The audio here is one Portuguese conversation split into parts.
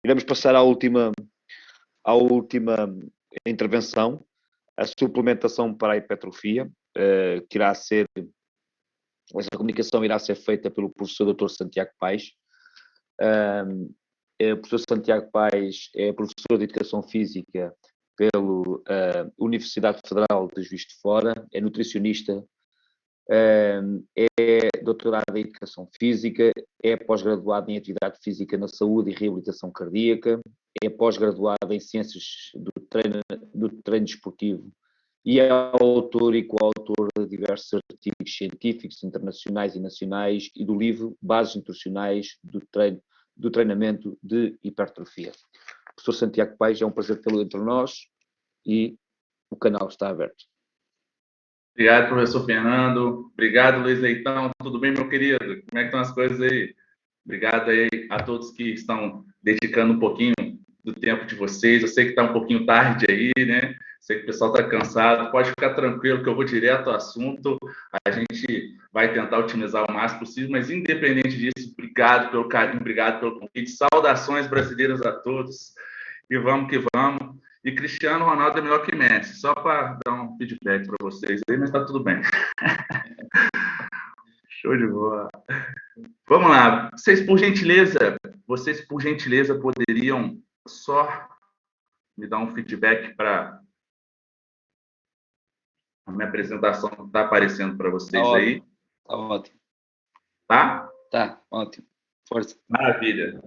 Iremos passar à última intervenção, a suplementação para a hipertrofia, que irá ser, essa comunicação irá ser feita pelo professor Dr. Santiago Paes. O professor Santiago Paes é professor de Educação Física pela Universidade Federal de Juiz de Fora, é nutricionista, é doutorado em Educação Física, é pós-graduado em Atividade Física na Saúde e Reabilitação Cardíaca, é pós-graduado em Ciências do Treino Desportivo e é autor e coautor de diversos artigos científicos internacionais e nacionais e do livro Bases Nutricionais do Treinamento de Hipertrofia. Professor Santiago Paes, é um prazer tê-lo entre nós e o canal está aberto. Obrigado, professor Fernando. Obrigado, Luiz Leitão. Tudo bem, meu querido? Como é que estão as coisas aí? Obrigado aí a todos que estão dedicando um pouquinho do tempo de vocês. Eu sei que está um pouquinho tarde aí, né? Sei que o pessoal está cansado. Pode ficar tranquilo que eu vou direto ao assunto. A gente vai tentar otimizar o máximo possível, mas independente disso, obrigado pelo carinho, obrigado pelo convite. Saudações brasileiras a todos. E vamos que vamos. E Cristiano Ronaldo é melhor que Messi, só para dar um feedback para vocês aí, mas está tudo bem. Show de bola. Vamos lá. Vocês, por gentileza, poderiam só me dar um feedback para a minha apresentação que está aparecendo para vocês aí? Tá ótimo. Tá? Tá, ótimo. Força. Maravilha.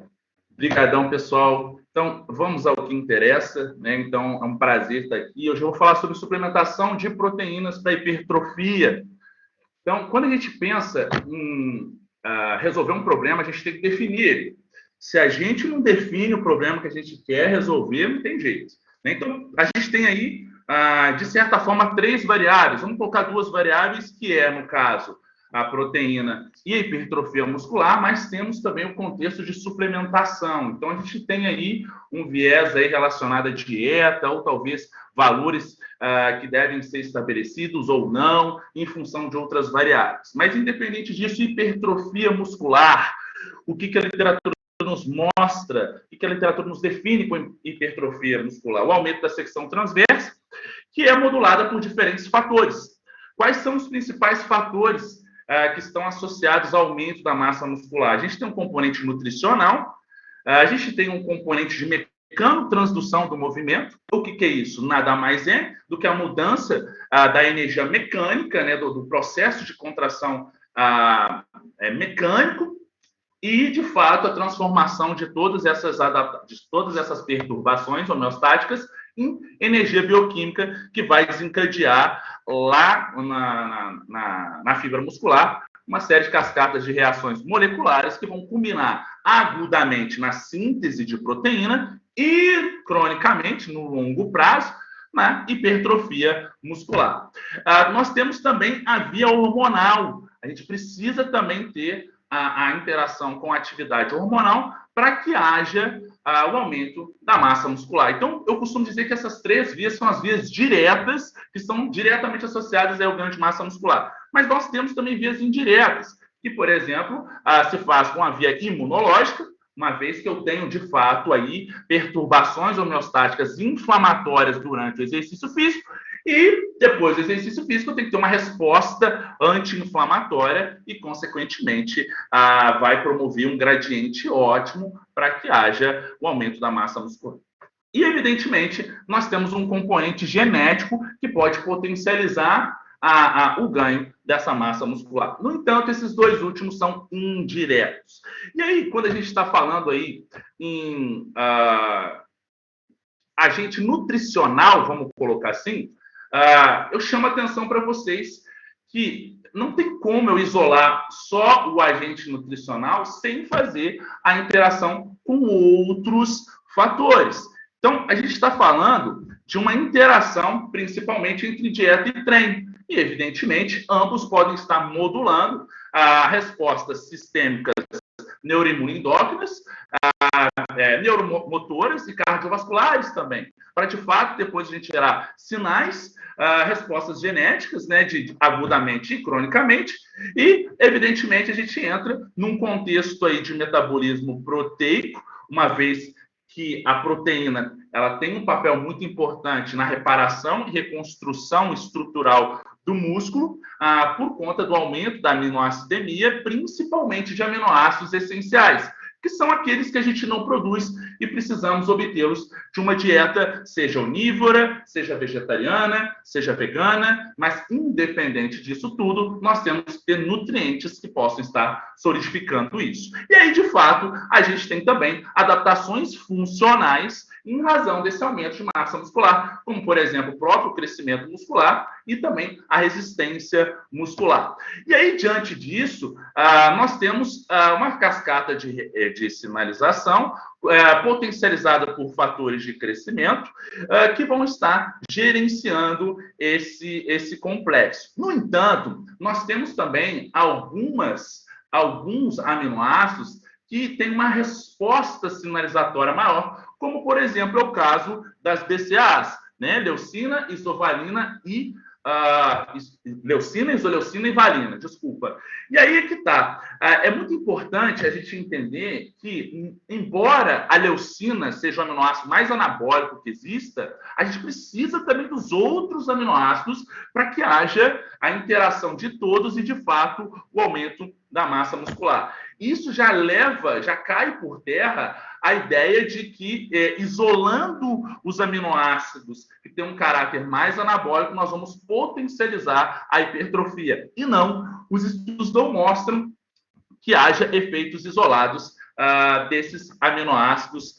Obrigadão, pessoal. Então, vamos ao que interessa, né? Então, é um prazer estar aqui. Hoje eu vou falar sobre suplementação de proteínas para hipertrofia. Então, quando a gente pensa em resolver um problema, a gente tem que definir ele. Se a gente não define o problema que a gente quer resolver, não tem jeito, né? Então, a gente tem aí, de certa forma, 3 variáveis. Vamos colocar 2 variáveis, que é, no caso, a proteína e a hipertrofia muscular, mas temos também o contexto de suplementação. Então, a gente tem aí um viés aí relacionado à dieta, ou talvez valores que devem ser estabelecidos ou não, em função de outras variáveis. Mas, independente disso, hipertrofia muscular, o que a literatura nos mostra, o que a literatura nos define com hipertrofia muscular? O aumento da secção transversa, que é modulada por diferentes fatores. Quais são os principais fatores que estão associados ao aumento da massa muscular? A gente tem um componente nutricional, a gente tem um componente de mecanotransdução do movimento. O que é isso? Nada mais é do que a mudança da energia mecânica, né, do processo de contração mecânico e, de fato, a transformação de todas essas perturbações homeostáticas em energia bioquímica que vai desencadear lá na fibra muscular uma série de cascatas de reações moleculares que vão culminar agudamente na síntese de proteína e, cronicamente, no longo prazo, na hipertrofia muscular. Nós temos também a via hormonal. A gente precisa também ter a interação com a atividade hormonal para que haja o aumento da massa muscular. Então, eu costumo dizer que essas 3 vias são as vias diretas, que estão diretamente associadas ao ganho de massa muscular. Mas nós temos também vias indiretas, que, por exemplo, se faz com a via imunológica, uma vez que eu tenho, de fato, aí perturbações homeostáticas inflamatórias durante o exercício físico, e depois do exercício físico eu tenho que ter uma resposta anti-inflamatória e, consequentemente, vai promover um gradiente ótimo para que haja o aumento da massa muscular. E, evidentemente, nós temos um componente genético que pode potencializar o ganho dessa massa muscular. No entanto, esses 2 últimos são indiretos. E aí, quando a gente está falando aí em agente nutricional, vamos colocar assim, eu chamo a atenção para vocês que não tem como eu isolar só o agente nutricional sem fazer a interação com outros fatores. Então, a gente está falando de uma interação, principalmente entre dieta e treino. E, evidentemente, ambos podem estar modulando respostas sistêmicas neuroimunoendócrinas, neuromotoras e cardiovasculares também, para, de fato, depois a gente gerar sinais, respostas genéticas, né, agudamente e cronicamente, e, evidentemente, a gente entra num contexto aí de metabolismo proteico, uma vez que a proteína ela tem um papel muito importante na reparação e reconstrução estrutural do músculo, por conta do aumento da aminoacidemia, principalmente de aminoácidos essenciais, que são aqueles que a gente não produz e precisamos obtê-los de uma dieta, seja onívora, seja vegetariana, seja vegana, mas independente disso tudo, nós temos que ter nutrientes que possam estar solidificando isso. E aí, de fato, a gente tem também adaptações funcionais em razão desse aumento de massa muscular, como, por exemplo, o próprio crescimento muscular e também a resistência muscular. E aí, diante disso, nós temos uma cascata de sinalização potencializada por fatores de crescimento que vão estar gerenciando esse complexo. No entanto, nós temos também alguns aminoácidos que têm uma resposta sinalizatória maior, como, por exemplo, é o caso das BCAAs, né? Leucina, isovalina e leucina, isoleucina e valina, desculpa. E aí é que tá. É muito importante a gente entender que, embora a leucina seja o aminoácido mais anabólico que exista, a gente precisa também dos outros aminoácidos para que haja a interação de todos e, de fato, o aumento da massa muscular. Isso já cai por terra a ideia de que, isolando os aminoácidos que têm um caráter mais anabólico, nós vamos potencializar a hipertrofia. E não, os estudos não mostram que haja efeitos isolados desses aminoácidos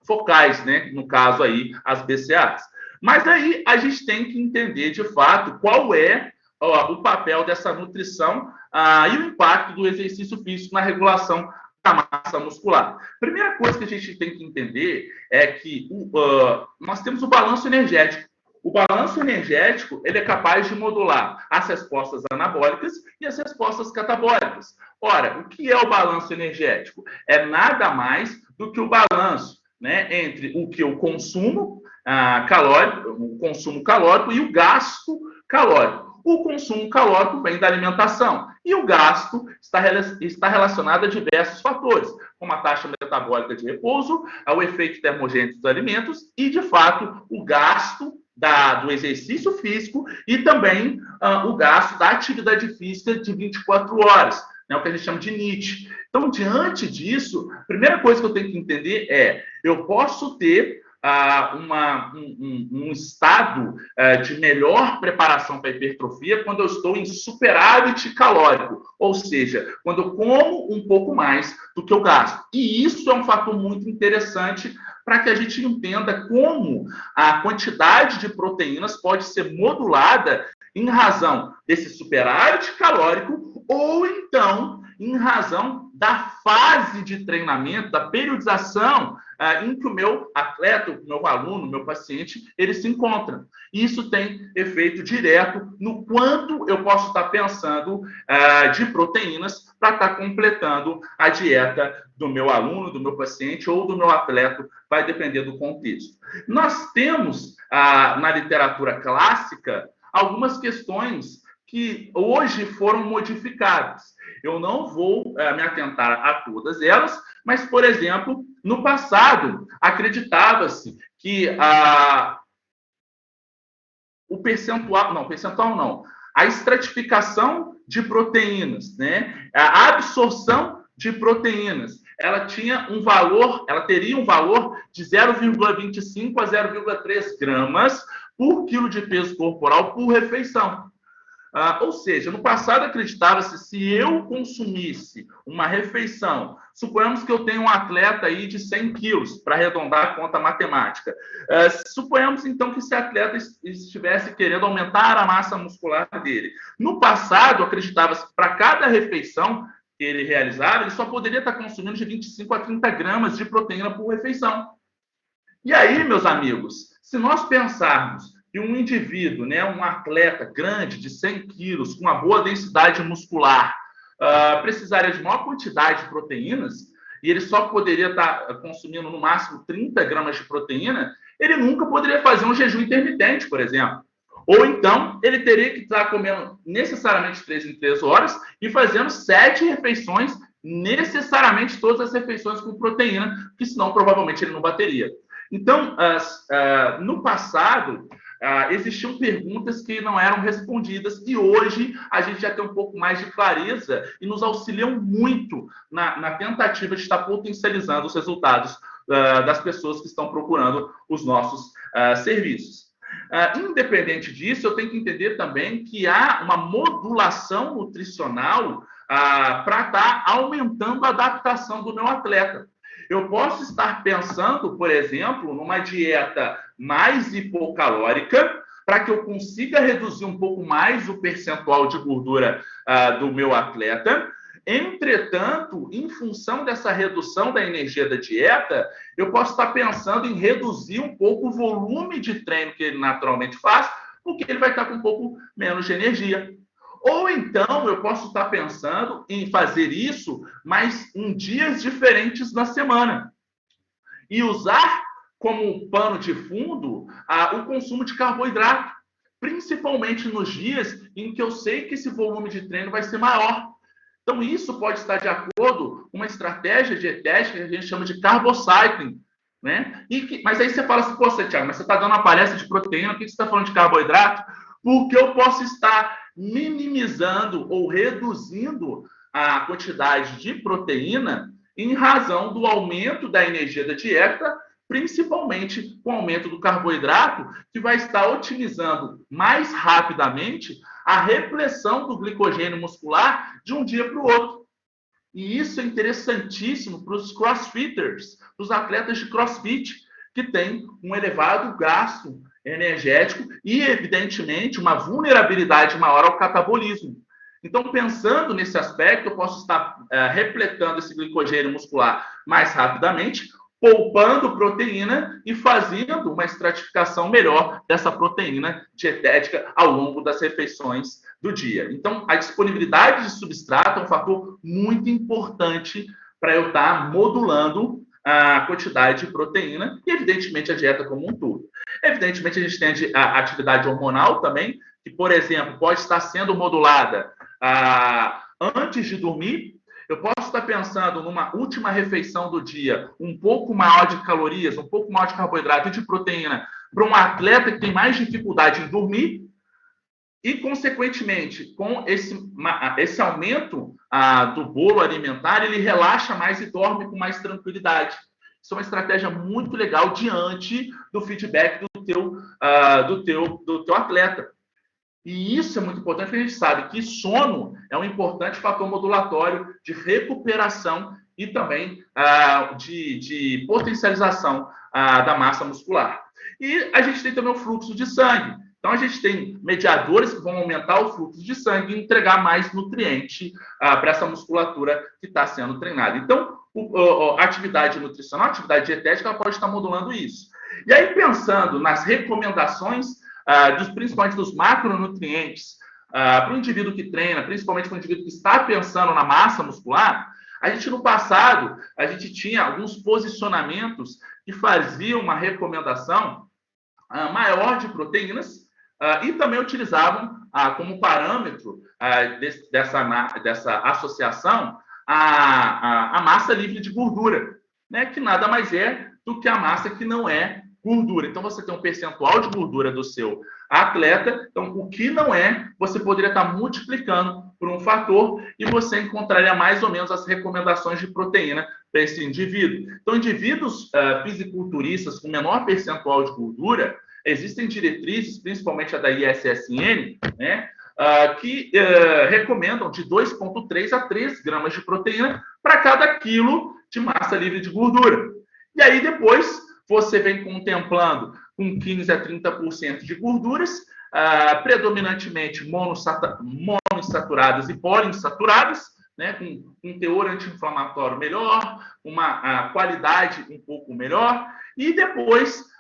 focais, né? No caso aí, as BCAAs. Mas aí a gente tem que entender, de fato, qual é o papel dessa nutrição e o impacto do exercício físico na regulação da massa muscular. Primeira coisa que a gente tem que entender é que nós temos o balanço energético. O balanço energético ele é capaz de modular as respostas anabólicas e as respostas catabólicas. Ora, o que é o balanço energético? É nada mais do que o balanço, né, entre o que eu consumo calórico e o gasto calórico. O consumo calórico vem da alimentação e o gasto está relacionado a diversos fatores, como a taxa metabólica de repouso, o efeito termogênico dos alimentos e, de fato, o gasto do exercício físico e também o gasto da atividade física de 24 horas, né, o que a gente chama de NEAT. Então, diante disso, a primeira coisa que eu tenho que entender é: eu posso ter um estado de melhor preparação para a hipertrofia quando eu estou em superávit calórico, ou seja, quando eu como um pouco mais do que eu gasto. E isso é um fator muito interessante para que a gente entenda como a quantidade de proteínas pode ser modulada em razão desse superávit calórico ou então em razão da fase de treinamento, da periodização em que o meu atleta, o meu aluno, o meu paciente, ele se encontra. Isso tem efeito direto no quanto eu posso estar pensando de proteínas para estar completando a dieta do meu aluno, do meu paciente ou do meu atleta, vai depender do contexto. Nós temos, na literatura clássica, algumas questões que hoje foram modificadas. Eu não vou me atentar a todas elas, mas, por exemplo, no passado, acreditava-se que a estratificação de proteínas, né, a absorção de proteínas, ela teria um valor de 0,25 a 0,3 gramas por quilo de peso corporal por refeição. Ou seja, no passado acreditava-se, se eu consumisse uma refeição, suponhamos que eu tenho um atleta aí de 100 quilos, para arredondar a conta matemática. Suponhamos, então, que esse atleta estivesse querendo aumentar a massa muscular dele. No passado, acreditava-se que para cada refeição que ele realizava, ele só poderia estar consumindo de 25 a 30 gramas de proteína por refeição. E aí, meus amigos, se nós pensarmos que um indivíduo, né, um atleta grande de 100 quilos, com uma boa densidade muscular, precisaria de maior quantidade de proteínas, e ele só poderia estar consumindo no máximo 30 gramas de proteína, ele nunca poderia fazer um jejum intermitente, por exemplo. Ou então, ele teria que estar comendo necessariamente 3 em 3 horas e fazendo 7 refeições necessariamente todas as refeições com proteína, porque senão provavelmente ele não bateria. Então, no passado, existiam perguntas que não eram respondidas e hoje a gente já tem um pouco mais de clareza e nos auxiliam muito na tentativa de estar potencializando os resultados das pessoas que estão procurando os nossos serviços. Independente disso, eu tenho que entender também que há uma modulação nutricional para estar aumentando a adaptação do meu atleta. Eu posso estar pensando, por exemplo, numa dieta mais hipocalórica, para que eu consiga reduzir um pouco mais o percentual de gordura do meu atleta. Entretanto, em função dessa redução da energia da dieta, eu posso estar pensando em reduzir um pouco o volume de treino que ele naturalmente faz, porque ele vai estar com um pouco menos de energia. Ou então eu posso estar pensando em fazer isso, mas em dias diferentes na semana. E usar como pano de fundo o consumo de carboidrato, principalmente nos dias em que eu sei que esse volume de treino vai ser maior. Então, isso pode estar de acordo com uma estratégia dietética que a gente chama de carbocycling, né? Mas aí você fala assim, pô, Thiago, mas você está dando uma palestra de proteína, por que você está falando de carboidrato? Porque eu posso estar minimizando ou reduzindo a quantidade de proteína em razão do aumento da energia da dieta, principalmente com o aumento do carboidrato, que vai estar otimizando mais rapidamente a repressão do glicogênio muscular de um dia para o outro. E isso é interessantíssimo para os crossfitters, para os atletas de crossfit, que têm um elevado gasto energético e, evidentemente, uma vulnerabilidade maior ao catabolismo. Então, pensando nesse aspecto, eu posso estar repletando esse glicogênio muscular mais rapidamente, poupando proteína e fazendo uma estratificação melhor dessa proteína dietética ao longo das refeições do dia. Então, a disponibilidade de substrato é um fator muito importante para eu estar modulando a quantidade de proteína e, evidentemente, a dieta como um todo. Evidentemente, a gente tem a atividade hormonal também, que, por exemplo, pode estar sendo modulada antes de dormir. Eu posso estar pensando numa última refeição do dia, um pouco maior de calorias, um pouco maior de carboidrato e de proteína, para um atleta que tem mais dificuldade em dormir. E, consequentemente, com esse aumento do bolo alimentar, ele relaxa mais e dorme com mais tranquilidade. Isso é uma estratégia muito legal diante do feedback do teu atleta. E isso é muito importante, porque a gente sabe que sono é um importante fator modulatório de recuperação e também de potencialização da massa muscular. E a gente tem também o fluxo de sangue. Então, a gente tem mediadores que vão aumentar o fluxo de sangue e entregar mais nutriente para essa musculatura que está sendo treinada. Então, a atividade nutricional, a atividade dietética, ela pode estar modulando isso. E aí, pensando nas recomendações, principalmente dos macronutrientes, para o indivíduo que treina, principalmente para o indivíduo que está pensando na massa muscular, a gente, no passado, a gente tinha alguns posicionamentos que faziam uma recomendação maior de proteínas, e também utilizavam como parâmetro dessa associação a massa livre de gordura, né, que nada mais é do que a massa que não é gordura. Então, você tem um percentual de gordura do seu atleta, então o que não é, você poderia estar multiplicando por um fator e você encontraria mais ou menos as recomendações de proteína para esse indivíduo. Então, indivíduos fisiculturistas com menor percentual de gordura, existem diretrizes, principalmente a da ISSN, né, que recomendam de 2,3 a 3 gramas de proteína para cada quilo de massa livre de gordura. E aí, depois, você vem contemplando com 15 a 30% de gorduras, predominantemente monoinsaturadas e poliinsaturadas, né, com um teor anti-inflamatório melhor, uma qualidade um pouco melhor, e depois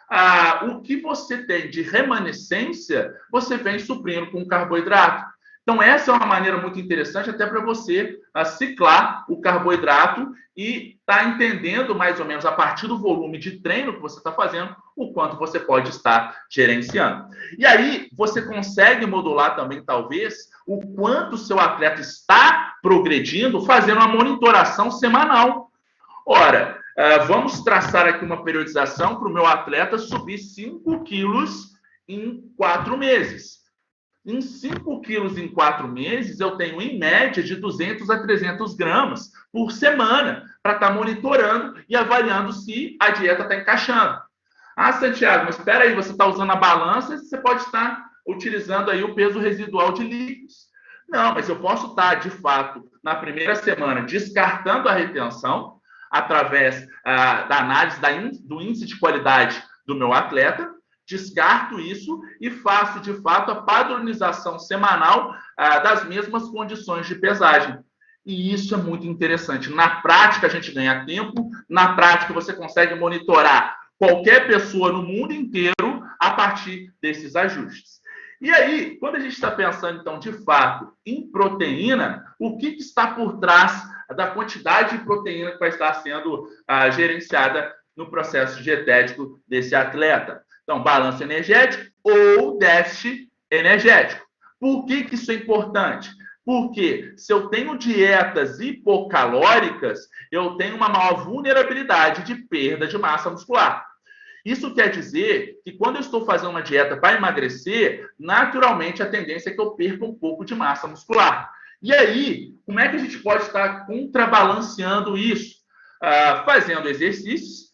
o que você tem de remanescência, você vem suprindo com carboidrato. Então, essa é uma maneira muito interessante até para você ciclar o carboidrato e estar entendendo mais ou menos a partir do volume de treino que você está fazendo, o quanto você pode estar gerenciando. E aí, você consegue modular também, talvez, o quanto o seu atleta está progredindo, fazendo uma monitoração semanal. Ora, vamos traçar aqui uma periodização para o meu atleta subir 5 quilos em 4 meses. Em 5 quilos em 4 meses, eu tenho, em média, de 200 a 300 gramas por semana para estar monitorando e avaliando se a dieta está encaixando. Ah, Santiago, mas espera aí, você está usando a balança, você pode estar utilizando aí o peso residual de líquidos. Não, mas eu posso estar, de fato, na primeira semana, descartando a retenção através da análise do índice de qualidade do meu atleta, descarto isso e faço, de fato, a padronização semanal das mesmas condições de pesagem. E isso é muito interessante. Na prática, a gente ganha tempo, na prática, você consegue monitorar qualquer pessoa no mundo inteiro a partir desses ajustes. E aí, quando a gente está pensando, então, de fato, em proteína, o que está por trás da quantidade de proteína que vai estar sendo gerenciada no processo dietético desse atleta? Então, balanço energético ou déficit energético. Por que isso é importante? Porque se eu tenho dietas hipocalóricas, eu tenho uma maior vulnerabilidade de perda de massa muscular. Isso quer dizer que quando eu estou fazendo uma dieta para emagrecer, naturalmente a tendência é que eu perca um pouco de massa muscular. E aí, como é que a gente pode estar contrabalanceando isso? Fazendo exercícios,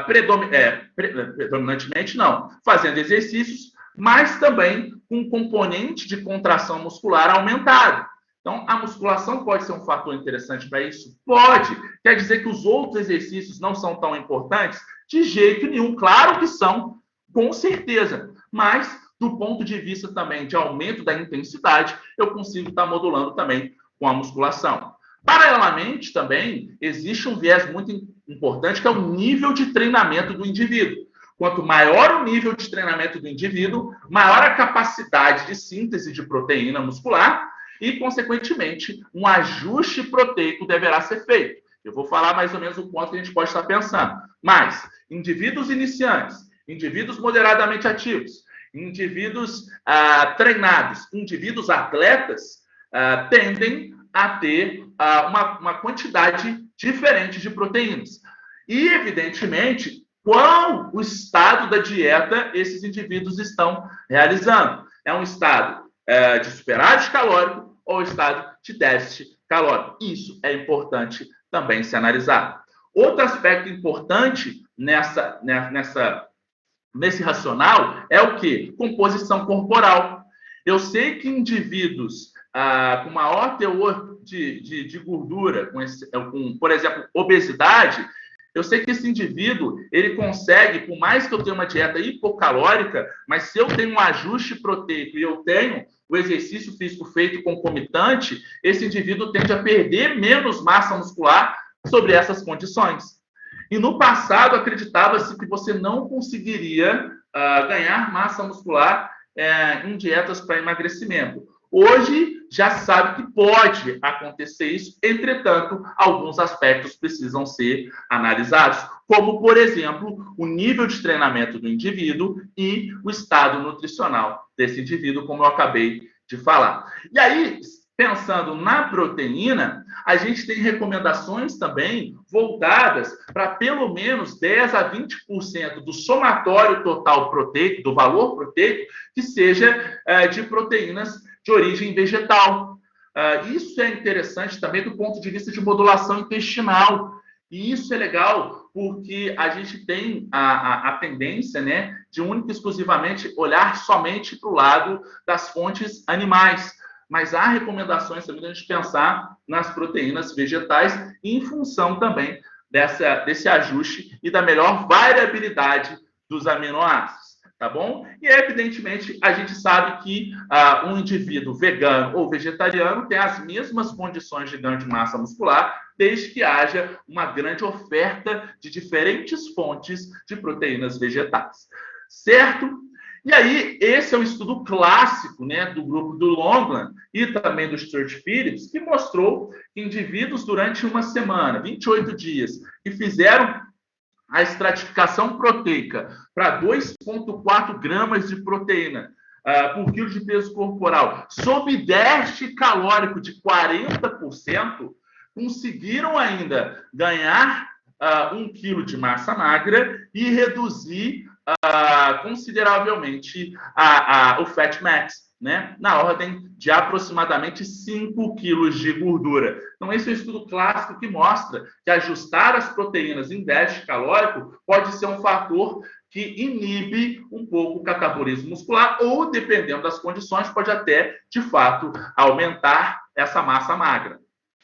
predominantemente não, fazendo exercícios, mas também com um componente de contração muscular aumentado. Então, a musculação pode ser um fator interessante para isso? Pode. Quer dizer que os outros exercícios não são tão importantes? De jeito nenhum. Claro que são, com certeza. Mas, do ponto de vista também de aumento da intensidade, eu consigo estar modulando também com a musculação. Paralelamente, também, existe um viés muito importante, que é o nível de treinamento do indivíduo. Quanto maior o nível de treinamento do indivíduo, maior a capacidade de síntese de proteína muscular e, consequentemente, um ajuste proteico deverá ser feito. Eu vou falar mais ou menos o quanto que a gente pode estar pensando. Mas, indivíduos iniciantes, indivíduos moderadamente ativos, indivíduos treinados, indivíduos atletas, tendem a ter uma quantidade diferente de proteínas. E, evidentemente, qual o estado da dieta esses indivíduos estão realizando? É um estado de superávit calórico ou estado de déficit calórico? Isso é importante também se analisar. Outro aspecto importante nesse racional é o quê? Composição corporal. Eu sei que indivíduos com maior teor de gordura, com, por exemplo, obesidade, eu sei que esse indivíduo, ele consegue, por mais que eu tenha uma dieta hipocalórica, mas se eu tenho um ajuste proteico e eu tenho o exercício físico feito concomitante, esse indivíduo tende a perder menos massa muscular sobre essas condições. E no passado, acreditava-se que você não conseguiria ganhar massa muscular em dietas para emagrecimento. Hoje, já sabe que pode acontecer isso, entretanto, alguns aspectos precisam ser analisados, como, por exemplo, o nível de treinamento do indivíduo e o estado nutricional desse indivíduo, como eu acabei de falar. E aí, pensando na proteína, a gente tem recomendações também voltadas para pelo menos 10 a 20% do somatório total proteico, do valor proteico, que seja de proteínas de origem vegetal. Isso é interessante também do ponto de vista de modulação intestinal. E isso é legal porque a gente tem a tendência, né, de única e exclusivamente olhar somente para o lado das fontes animais. Mas há recomendações também de a gente pensar nas proteínas vegetais em função também desse ajuste e da melhor variabilidade dos aminoácidos. Tá bom? E, evidentemente, a gente sabe que um indivíduo vegano ou vegetariano tem as mesmas condições de ganho de massa muscular, desde que haja uma grande oferta de diferentes fontes de proteínas vegetais. Certo? E aí, esse é um estudo clássico, né, do grupo do Longland e também do Stuart Phillips, que mostrou que indivíduos durante uma semana, 28 dias, que fizeram a estratificação proteica para 2,4 gramas de proteína por quilo de peso corporal, sob déficit calórico de 40%, conseguiram ainda ganhar 1 quilo de massa magra e reduzir consideravelmente o fat mass, né? Na ordem de aproximadamente 5 quilos de gordura. Então, esse é um estudo clássico que mostra que ajustar as proteínas em déficit calórico pode ser um fator que inibe um pouco o catabolismo muscular ou, dependendo das condições, pode até, de fato, aumentar essa massa magra,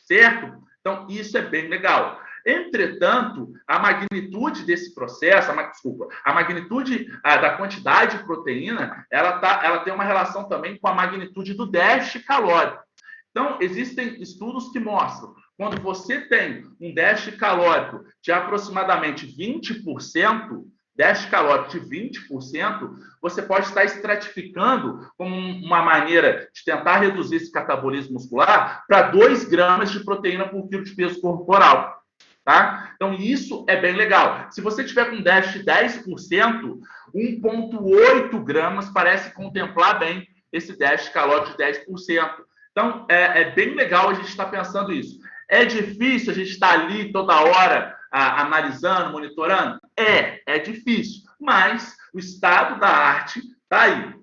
certo? Então, isso é bem legal. Entretanto, a magnitude desse processo, a magnitude da quantidade de proteína, ela tem uma relação também com a magnitude do déficit calórico. Então, existem estudos que mostram, quando você tem um déficit calórico de aproximadamente 20%, déficit calórico de 20%, você pode estar estratificando como uma maneira de tentar reduzir esse catabolismo muscular para 2 gramas de proteína por quilo de peso corporal. Tá? Então, isso é bem legal. Se você tiver com déficit de 10%, 1,8 gramas parece contemplar bem esse déficit calórico de 10%. Então, é bem legal a gente estar pensando isso. É difícil a gente estar ali toda hora analisando, monitorando? É difícil, mas o estado da arte está aí.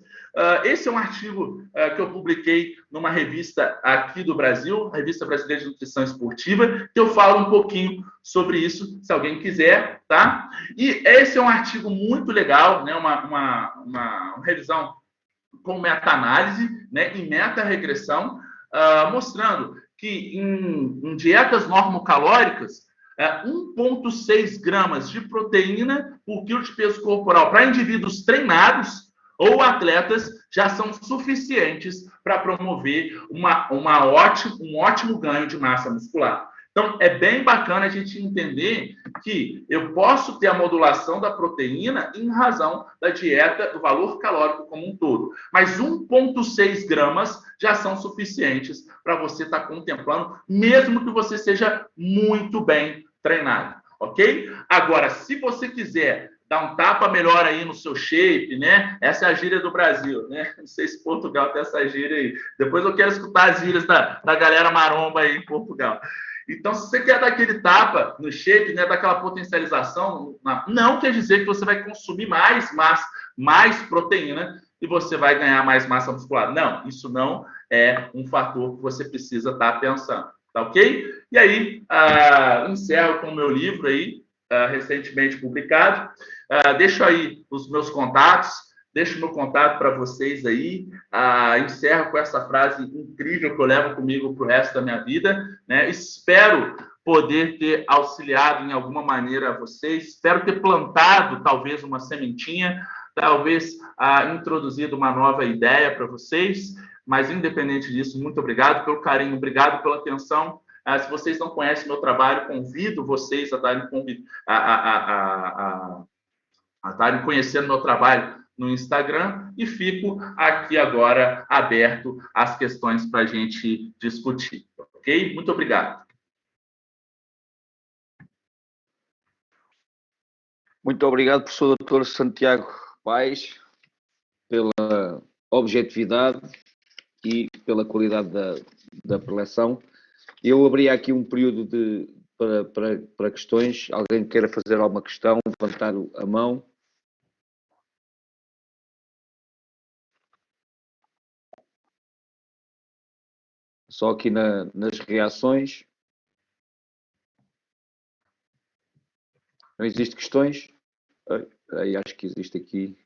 Esse é um artigo que eu publiquei numa revista aqui do Brasil, Revista Brasileira de Nutrição Esportiva, que eu falo um pouquinho sobre isso, se alguém quiser, tá? E esse é um artigo muito legal, né? Uma revisão com meta-análise, né? E meta-regressão, mostrando que em dietas normocalóricas, 1,6 gramas de proteína por quilo de peso corporal para indivíduos treinados ou atletas já são suficientes para promover um ótimo ganho de massa muscular. Então, é bem bacana a gente entender que eu posso ter a modulação da proteína em razão da dieta, do valor calórico como um todo. Mas 1,6 gramas já são suficientes para você estar contemplando, mesmo que você seja muito bem treinado, ok? Agora, se você quiser dar um tapa melhor aí no seu shape, né? Essa é a gíria do Brasil, né? Não sei se Portugal tem essa gíria aí. Depois eu quero escutar as gírias da galera maromba aí em Portugal. Então, se você quer dar aquele tapa no shape, né, daquela potencialização, não quer dizer que você vai consumir mais proteína e você vai ganhar mais massa muscular. Não, isso não é um fator que você precisa estar pensando, tá ok? E aí, encerro com o meu livro aí, recentemente publicado. Deixo aí os meus contatos, deixo meu contato para vocês aí. Encerro com essa frase incrível que eu levo comigo para o resto da minha vida, né? Espero poder ter auxiliado em alguma maneira a vocês. Espero ter plantado, talvez, uma sementinha, talvez introduzido uma nova ideia para vocês. Mas, independente disso, muito obrigado pelo carinho, obrigado pela atenção. Se vocês não conhecem meu trabalho, convido vocês a estarem conhecendo meu trabalho no Instagram e fico aqui agora aberto às questões para a gente discutir, ok? Muito obrigado. Muito obrigado, professor Dr. Santiago Paes, pela objetividade e pela qualidade da preleção. Eu abri aqui um período para questões. Alguém queira fazer alguma questão, levantar a mão. Só aqui nas reações. Não existe questões? Aí acho que existe aqui.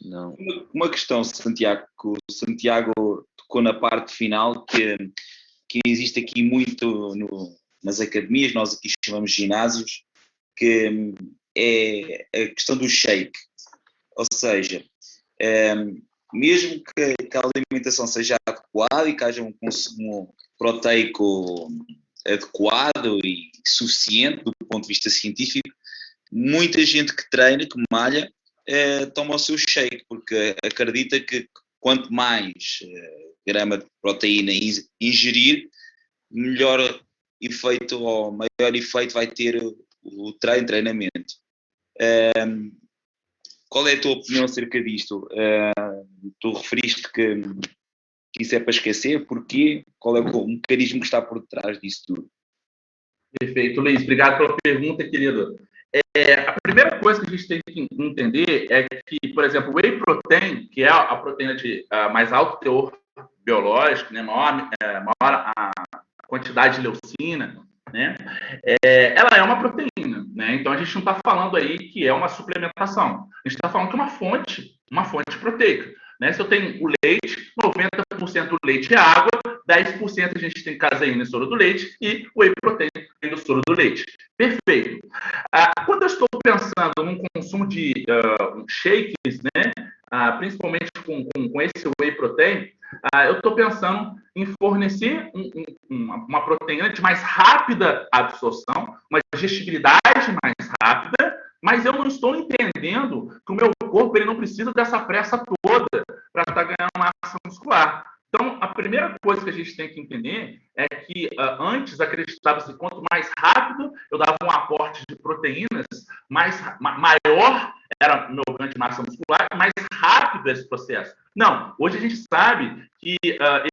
Não. Uma questão, Santiago, que o Santiago tocou na parte final, que existe aqui muito nas academias, nós aqui chamamos ginásios, que é a questão do shake. Ou seja, mesmo que a alimentação seja adequada e que haja um consumo proteico adequado e suficiente do ponto de vista científico, muita gente que treina, que malha, toma o seu shake, porque acredita que quanto mais grama de proteína ingerir, melhor efeito ou maior efeito vai ter o treinamento. Qual é a tua opinião acerca disto? Tu referiste que isso é para esquecer, porquê? Qual é o mecanismo que está por detrás disso tudo? Perfeito, Luiz. Obrigado pela pergunta, querido. A primeira coisa que a gente tem que entender é que, por exemplo, o whey protein, que é a proteína de mais alto teor biológico, né, maior a quantidade de leucina, né, ela é uma proteína, né? Então a gente não está falando aí que é uma suplementação. A gente está falando que é uma fonte proteica. Né? Se eu tenho o leite, 90% do leite é água, 10% a gente tem caseína e soro do leite e o whey protein do soro do leite. Perfeito. Quando eu estou pensando num consumo de shakes, né, principalmente com esse whey protein, eu estou pensando em fornecer uma proteína de mais rápida absorção, uma digestibilidade mais rápida, mas eu não estou entendendo que o meu corpo ele não precisa dessa pressa toda para estar ganhando massa muscular. Então, a primeira coisa que a gente tem que entender é que antes acreditava-se que quanto mais rápido eu dava um aporte de proteínas, maior era o meu ganho de massa muscular e mais rápido esse processo. Não, hoje a gente sabe que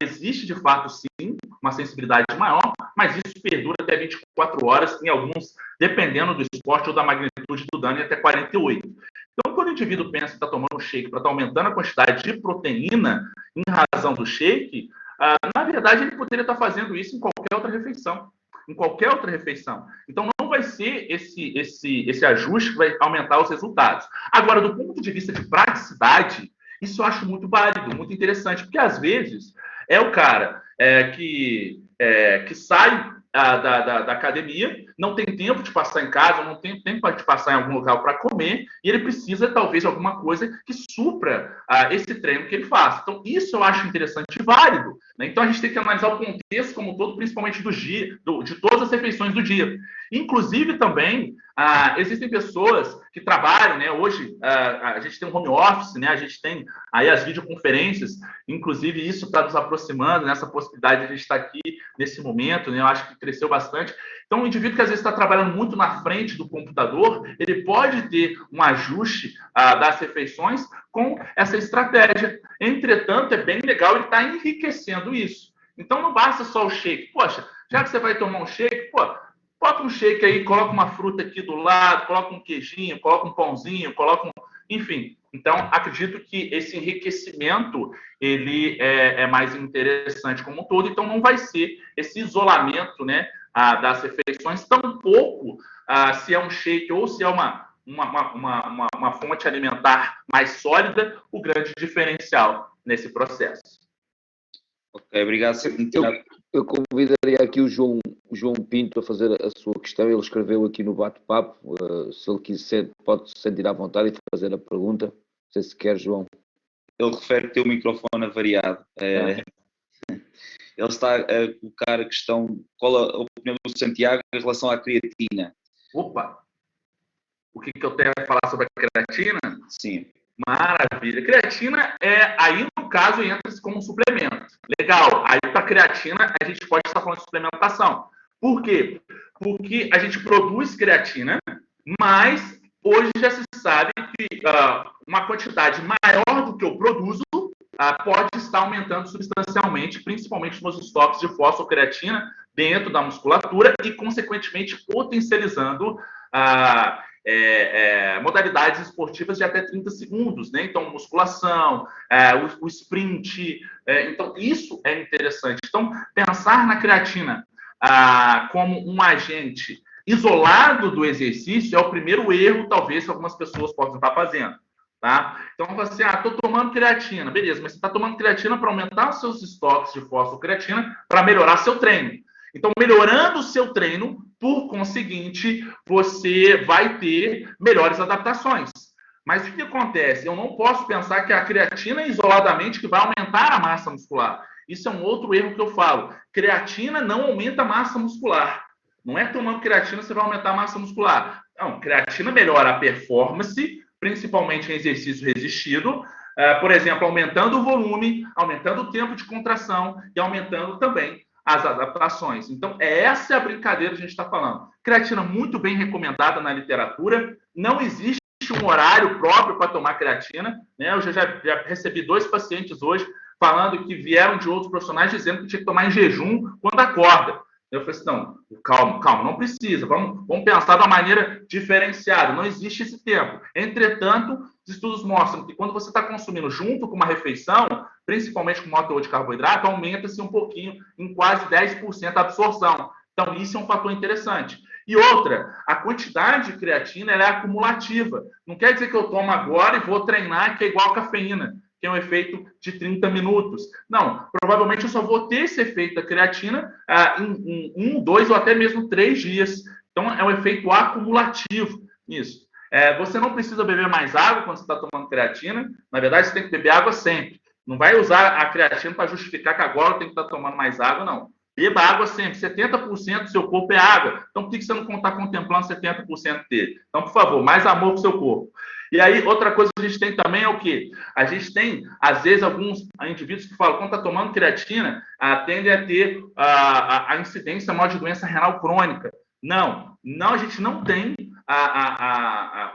existe de fato sim uma sensibilidade maior, mas isso perdura até 24 horas, em alguns, dependendo do esporte ou da magnitude do dano, e até 48. Então, quando o indivíduo pensa que está tomando um shake para estar aumentando a quantidade de proteína em razão do shake, na verdade ele poderia estar fazendo isso em qualquer outra refeição. Em qualquer outra refeição. Então, não vai ser esse ajuste que vai aumentar os resultados. Agora, do ponto de vista de praticidade, isso eu acho muito válido, muito interessante, porque às vezes é o cara que sai da academia, não tem tempo de passar em casa, não tem tempo de passar em algum local para comer, e ele precisa, talvez, de alguma coisa que supra esse treino que ele faz. Então, isso eu acho interessante e válido. Né? Então, a gente tem que analisar o contexto como um todo, principalmente de todas as refeições do dia. Inclusive, também, existem pessoas que trabalham, né? Hoje, a gente tem um home office, né? A gente tem aí as videoconferências, inclusive isso está nos aproximando, nessa possibilidade de a gente estar aqui nesse momento, né? Eu acho que cresceu bastante. Então, o indivíduo que às vezes está trabalhando muito na frente do computador, ele pode ter um ajuste das refeições com essa estratégia. Entretanto, é bem legal ele estar enriquecendo isso. Então, não basta só o shake. Poxa, já que você vai tomar um shake, bota um shake aí, coloca uma fruta aqui do lado, coloca um queijinho, coloca um pãozinho, enfim. Então, acredito que esse enriquecimento, ele é mais interessante como um todo. Então, não vai ser esse isolamento, né, das refeições, tampouco se é um shake ou se é uma fonte alimentar mais sólida, o grande diferencial nesse processo. Ok, obrigado. Eu convidaria aqui o João Pinto a fazer a sua questão. Ele escreveu aqui no bate-papo. Se ele quiser, pode se sentir à vontade e fazer a pergunta. Não sei se quer, João. Ele refere ter o microfone avariado. Ele está a colocar a questão, qual a opinião do Santiago em relação à creatina? Opa! O que eu tenho a falar sobre a creatina? Sim. Maravilha. Creatina aí no caso entra-se como um suplemento. Legal. Aí para creatina a gente pode estar falando de suplementação. Por quê? Porque a gente produz creatina, mas hoje já se sabe que uma quantidade maior do que eu produzo pode estar aumentando substancialmente, principalmente nos estoques de fosfocreatina dentro da musculatura e, consequentemente, potencializando modalidades esportivas de até 30 segundos, né? Então, musculação, o sprint. Então, isso é interessante. Então, pensar na creatina como um agente isolado do exercício é o primeiro erro, talvez, que algumas pessoas possam estar fazendo. Tá? Então, você, estou tomando creatina. Beleza, mas você está tomando creatina para aumentar os seus estoques de fosfocreatina para melhorar seu treino. Então, melhorando o seu treino, por conseguinte, você vai ter melhores adaptações. Mas o que acontece? Eu não posso pensar que a creatina é isoladamente que vai aumentar a massa muscular. Isso é um outro erro que eu falo. Creatina não aumenta a massa muscular. Não é tomando creatina que você vai aumentar a massa muscular. Não, creatina melhora a performance, principalmente em exercício resistido, por exemplo, aumentando o volume, aumentando o tempo de contração e aumentando também as adaptações. Então, essa é a brincadeira que a gente está falando. Creatina muito bem recomendada na literatura, não existe existe um horário próprio para tomar creatina, né? Eu já recebi 2 pacientes hoje falando que vieram de outros profissionais dizendo que tinha que tomar em jejum quando acorda. Eu falei assim, não, calma, não precisa, vamos pensar de uma maneira diferenciada, não existe esse tempo. Entretanto, os estudos mostram que quando você está consumindo junto com uma refeição, principalmente com maior teor de carboidrato, aumenta-se um pouquinho, em quase 10% a absorção. Então, isso é um fator interessante. E outra, a quantidade de creatina ela é acumulativa. Não quer dizer que eu tomo agora e vou treinar, que é igual a cafeína, que é um efeito de 30 minutos. Não, provavelmente eu só vou ter esse efeito da creatina em 1, 2 ou até mesmo 3 dias. Então, é um efeito acumulativo nisso. Você não precisa beber mais água quando você está tomando creatina. Na verdade, você tem que beber água sempre. Não vai usar a creatina para justificar que agora eu tenho que estar tomando mais água, não. Beba água sempre. 70% do seu corpo é água. Então, por que você não está contemplando 70% dele? Então, por favor, mais amor para o seu corpo. E aí, outra coisa que a gente tem também é o quê? A gente tem, às vezes, alguns indivíduos que falam, quando está tomando creatina, tendem a ter a incidência maior de doença renal crônica. Não, a gente não tem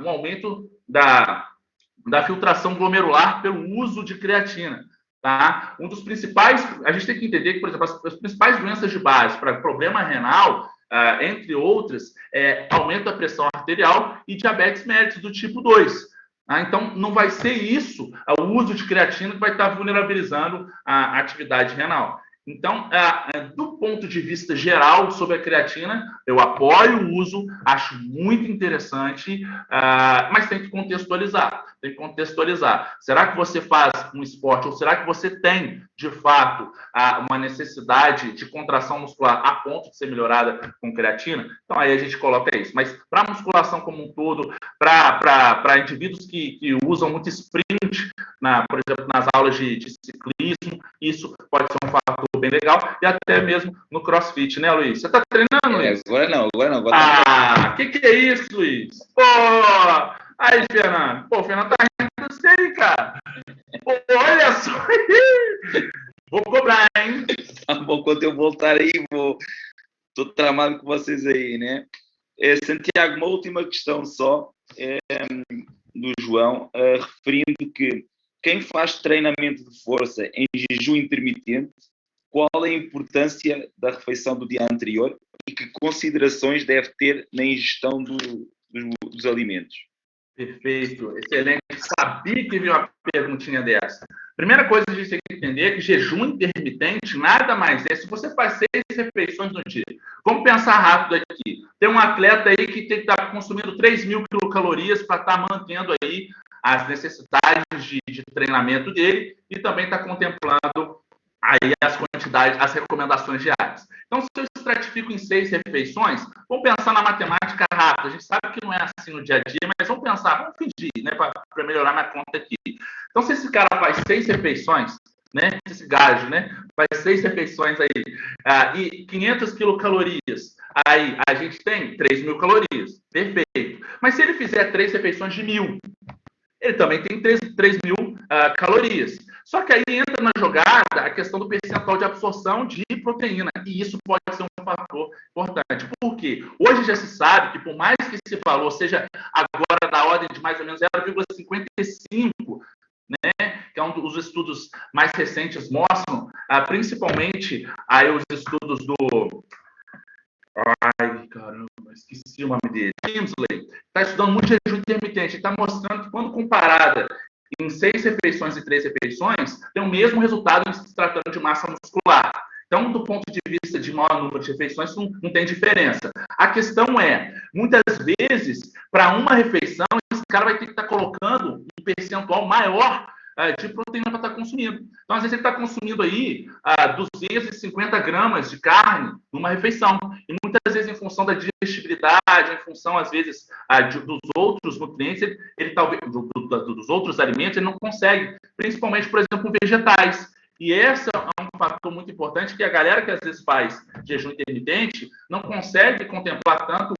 um aumento da filtração glomerular pelo uso de creatina. Tá? Um dos principais, a gente tem que entender que, por exemplo, as principais doenças de base para problema renal, entre outras, aumento da pressão arterial e diabetes mellitus do tipo 2. Então, não vai ser isso, o uso de creatina, que vai estar vulnerabilizando a atividade renal. Então, do ponto de vista geral sobre a creatina, eu apoio o uso, acho muito interessante, mas tem que contextualizar. Será que você faz um esporte ou será que você tem, de fato, uma necessidade de contração muscular a ponto de ser melhorada com creatina? Então, aí a gente coloca isso. Mas para a musculação como um todo, para indivíduos que usam muito sprint, por exemplo, nas aulas de ciclismo, isso pode ser um fator bem legal, e até mesmo no CrossFit, né, Luiz? Você está treinando, Luiz? Agora não. Que é isso, Luiz? Pô! Aí, Fernando. Pô, o Fernando tá rindo disso aí, cara. Pô, olha só. Vou cobrar, hein? Tá bom, quando eu voltar aí, tô tramado com vocês aí, né? Santiago, uma última questão só, do João, referindo que quem faz treinamento de força em jejum intermitente, qual é a importância da refeição do dia anterior e que considerações deve ter na ingestão dos alimentos? Perfeito, excelente. Sabia que vinha uma perguntinha dessa. Primeira coisa que a gente tem que entender é que jejum intermitente nada mais é se você faz 6 refeições no dia. Vamos pensar rápido aqui. Tem um atleta aí que tem que estar consumindo 3.000 quilocalorias para estar mantendo aí as necessidades de treinamento dele e também está contemplando aí as quantidades, as recomendações diárias. Então, se eu estratifico em 6 refeições, vamos pensar na matemática rápida. A gente sabe que não é assim no dia a dia, mas vamos fingir, né, para melhorar minha conta aqui. Então, se esse cara faz 6 refeições, né, esse gajo, né, faz 6 refeições aí, e 500 quilocalorias, aí a gente tem 3.000 calorias. Perfeito. Mas se ele fizer 3 refeições de 1.000, ele também tem 3.000 calorias. Só que aí entra na jogada a questão do percentual de absorção de proteína, e isso pode ser um fator importante. Por quê? Hoje já se sabe que, por mais que esse valor seja agora da ordem de mais ou menos 0,55, né, que é um dos estudos mais recentes mostram, principalmente aí os estudos do... Ai, caramba, esqueci o nome dele. Tinsley está estudando muito jejum intermitente. Está mostrando que, quando comparada em 6 refeições e 3 refeições, tem o mesmo resultado em se tratando de massa muscular. Então, do ponto de vista de maior número de refeições, não tem diferença. A questão é, muitas vezes, para uma refeição, esse cara vai ter que estar colocando um percentual maior de proteína para estar consumindo. Então, às vezes, ele está consumindo aí 250 gramas de carne numa refeição. E muitas vezes, em função da digestibilidade, em função, às vezes, dos outros nutrientes, ele talvez dos outros alimentos, ele não consegue, principalmente, por exemplo, vegetais. E esse é um fator muito importante, que a galera que às vezes faz jejum intermitente não consegue contemplar tanto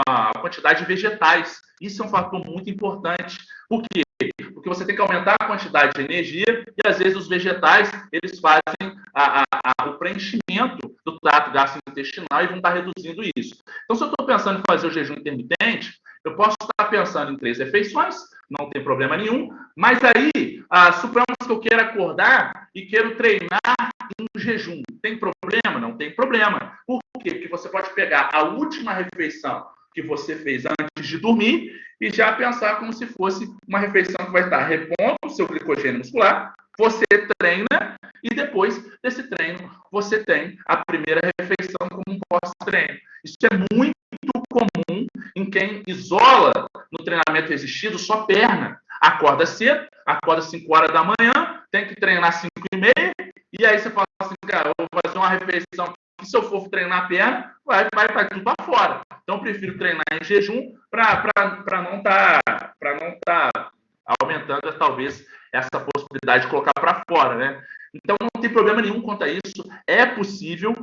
a quantidade de vegetais. Isso é um fator muito importante. Por quê? Porque você tem que aumentar a quantidade de energia e, às vezes, os vegetais, eles fazem o preenchimento do trato gastrointestinal e vão estar reduzindo isso. Então, se eu estou pensando em fazer o jejum intermitente, Eu posso estar pensando em 3 refeições, não tem problema nenhum, mas aí, suponhamos que eu queira acordar e quero treinar em jejum. Tem problema? Não tem problema. Por quê? Porque você pode pegar a última refeição que você fez antes de dormir e já pensar como se fosse uma refeição que vai estar repondo o seu glicogênio muscular, você treina e depois desse treino você tem a primeira refeição como um pós-treino. Isso é muito comum em quem isola no treinamento resistido só perna. Acorda cedo, acorda 5 horas da manhã, tem que treinar 5h30, e aí você fala assim, cara, eu vou fazer uma refeição que se eu for treinar a perna, vai estar tudo para fora. Então, eu prefiro treinar em jejum para não estar aumentando, talvez, essa possibilidade de colocar para fora, né? Então, não tem problema nenhum quanto a isso. É possível.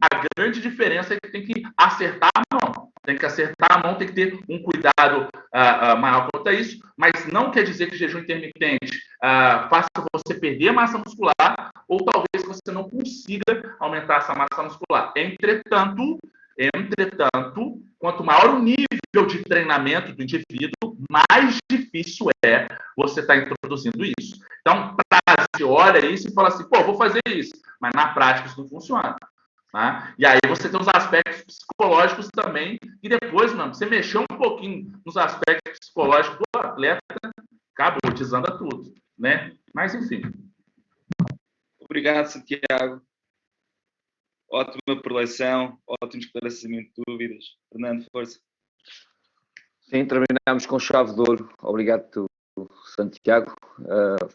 A grande diferença é que tem que acertar a mão. Tem que acertar a mão, tem que ter um cuidado maior quanto a isso, mas não quer dizer que jejum intermitente faça você perder massa muscular ou talvez você não consiga aumentar essa massa muscular. Entretanto, quanto maior o nível de treinamento do indivíduo, mais difícil é você estar introduzindo isso. Então, você olha isso e fala assim, pô, vou fazer isso, mas na prática isso não funciona. Tá? E aí você tem os aspectos psicológicos também, e depois, mano, você mexeu um pouquinho nos aspectos psicológicos do atleta, acabou, desanda tudo, né? Mas, enfim. Obrigado, Santiago. Ótima preleção, ótimo esclarecimento de dúvidas. Fernando, força. Sim, terminamos com chave de ouro. Obrigado, Santiago.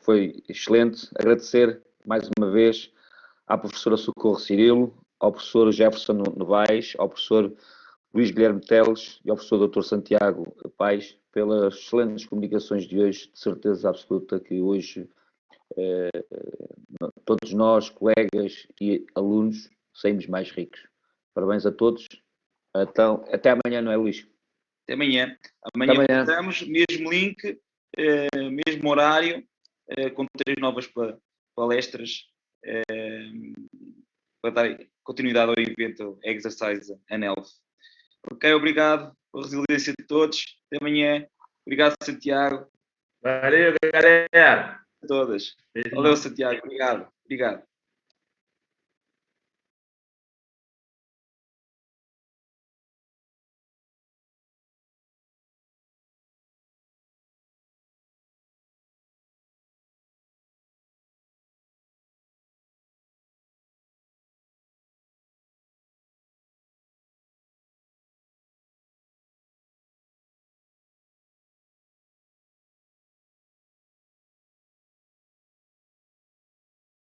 Foi excelente. Agradecer mais uma vez à professora Socorro Cirilo, ao professor Jefferson Novaes, ao professor Luís Guilherme Teles e ao professor Dr. Santiago Paes pelas excelentes comunicações de hoje. De certeza absoluta que hoje todos nós, colegas e alunos, saímos mais ricos. Parabéns a todos. Então, até amanhã, não é, Luís? Até amanhã. Amanhã voltamos, mesmo link, mesmo horário, com 3 novas palestras para dar continuidade ao evento Exercise and Health. Ok, obrigado pela resiliência de todos. Até amanhã. Obrigado, Santiago. Valeu, galera. A todas. Valeu, Santiago. Obrigado.